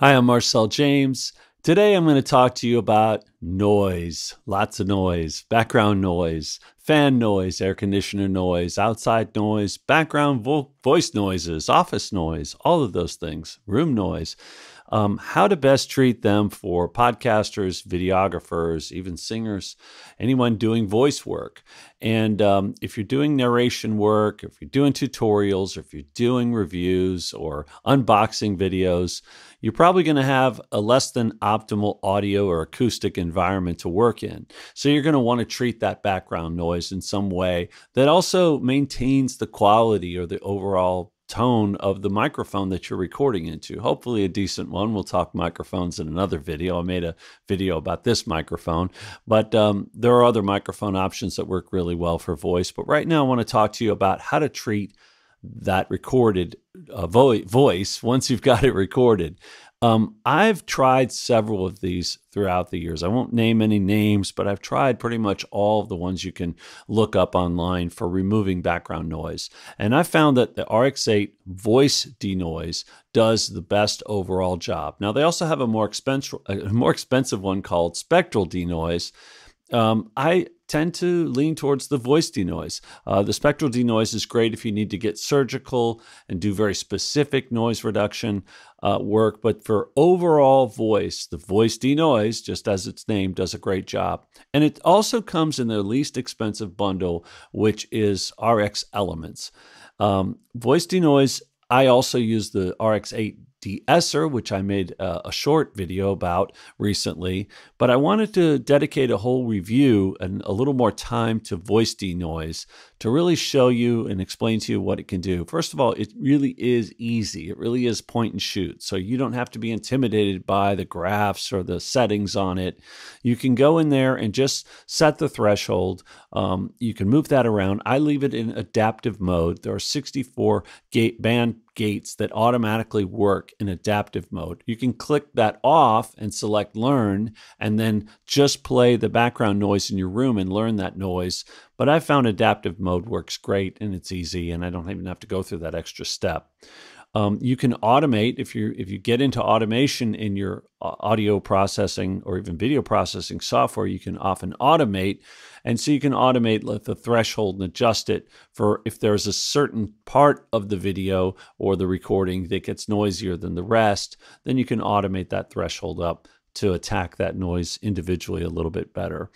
Hi, I'm Marcel James. Today I'm going to talk to you about noise, lots of noise, background noise, fan noise, air conditioner noise, outside noise, background voice noises, office noise, all of those things, room noise. How to best treat them for podcasters, videographers, even singers, anyone doing voice work. And if you're doing narration work, if you're doing tutorials, or if you're doing reviews or unboxing videos, you're probably going to have a less than optimal audio or acoustic environment to work in. So you're going to want to treat that background noise in some way that also maintains the quality or the overall tone of the microphone that you're recording into. Hopefully a decent one. We'll talk microphones in another video. I made a video about this microphone, but there are other microphone options that work really well for voice. But right now I want to talk to you about how to treat that recorded voice once you've got it recorded. I've tried several of these throughout the years. I won't name any names, but I've tried pretty much all of the ones you can look up online for removing background noise. And I found that the RX8 Voice De-noise does the best overall job. Now, they also have a more expensive one called Spectral De-noise. I tend to lean towards the voice denoise. The spectral denoise is great if you need to get surgical and do very specific noise reduction work, but for overall voice, the voice denoise, just as its name, does a great job. And it also comes in their least expensive bundle, which is RX Elements. Voice denoise, I also use the RX8 De-Esser, which I made a short video about recently, but I wanted to dedicate a whole review and a little more time to voice denoise to really show you and explain to you what it can do. First of all, it really is easy. It really is point and shoot, so you don't have to be intimidated by the graphs or the settings on it. You can go in there and just set the threshold. You can move that around. I leave it in adaptive mode. There are 64 band gates that automatically work in adaptive mode. You can click that off and select learn and then just play the background noise in your room and learn that noise. But I found adaptive mode works great and it's easy and I don't even have to go through that extra step. You can automate if you get into automation in your audio processing or even video processing software. You can often automate, and so you can automate the threshold and adjust it for if there's a certain part of the video or the recording that gets noisier than the rest. Then you can automate that threshold up to attack that noise individually a little bit better.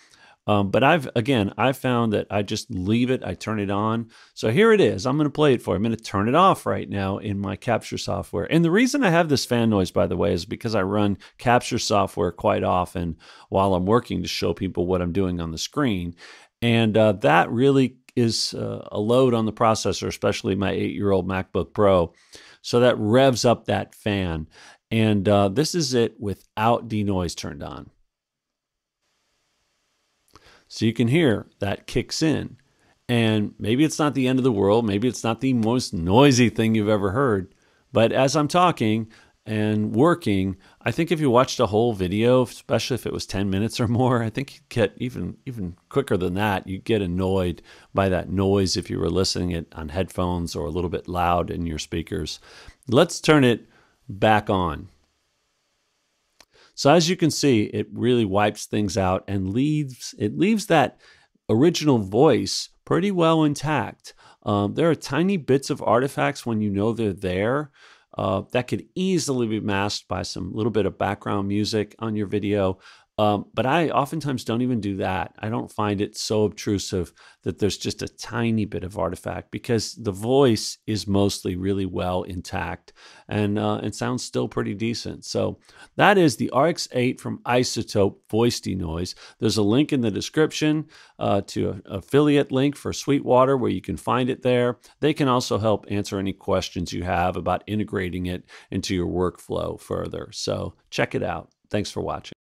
But I've found that I just leave it, I turn it on. So here it is. I'm going to play it for you. I'm going to turn it off right now in my capture software. And the reason I have this fan noise, by the way, is because I run capture software quite often while I'm working to show people what I'm doing on the screen. And that really is a load on the processor, especially my 8-year-old MacBook Pro. So that revs up that fan. And this is it without denoise turned on. So you can hear that kicks in. And maybe it's not the end of the world. Maybe it's not the most noisy thing you've ever heard. But as I'm talking and working, I think if you watched a whole video, especially if it was 10 minutes or more, I think you'd get even quicker than that. You'd get annoyed by that noise if you were listening it on headphones or a little bit loud in your speakers. Let's turn it back on. So as you can see, it really wipes things out and leaves that original voice pretty well intact. There are tiny bits of artifacts when you know they're there that could easily be masked by some little bit of background music on your video. But I oftentimes don't even do that. I don't find it so obtrusive that there's just a tiny bit of artifact because the voice is mostly really well intact and it sounds still pretty decent. So that is the RX8 from Izotope Voice De-noise. There's a link in the description to an affiliate link for Sweetwater where you can find it there. They can also help answer any questions you have about integrating it into your workflow further. So check it out. Thanks for watching.